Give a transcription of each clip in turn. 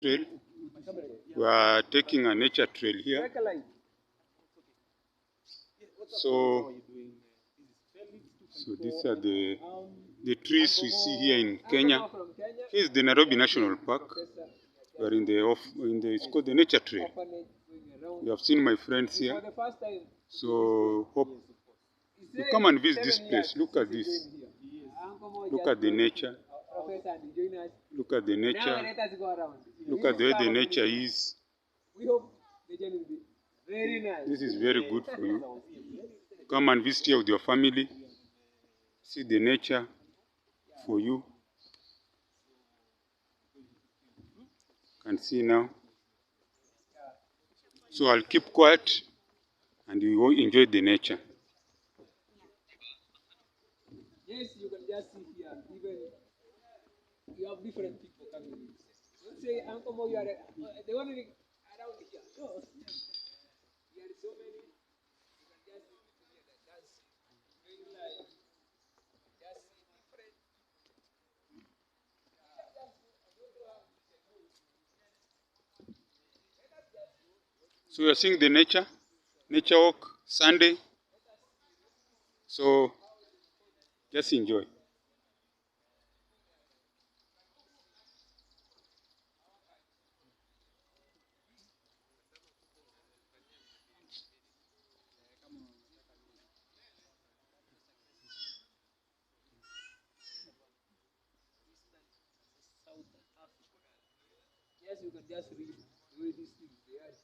Trail. We are taking a nature trail here. So these are the trees we see here in Kenya. Here is the Nairobi National Park. We are in the it's called the nature trail. You have seen my friends here. So hope you come and visit this place. Look at this. Look at the nature. Look at the nature. Look at the way the nature is. This is very good for you. Come and visit here with your family. See the nature for you. You can see now. So I'll keep quiet and you will enjoy the nature. Yes, you can just see here, even you have different people coming. Don't say, Uncle Mo, you are the one around here. No, there are so many. You can just see people here that dancing, doing like, just see different. So you are seeing the nature walk, Sunday. So just enjoy. Yes, you can just read the way these things they are.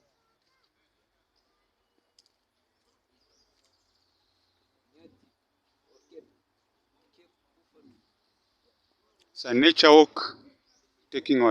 It's a nature walk taking our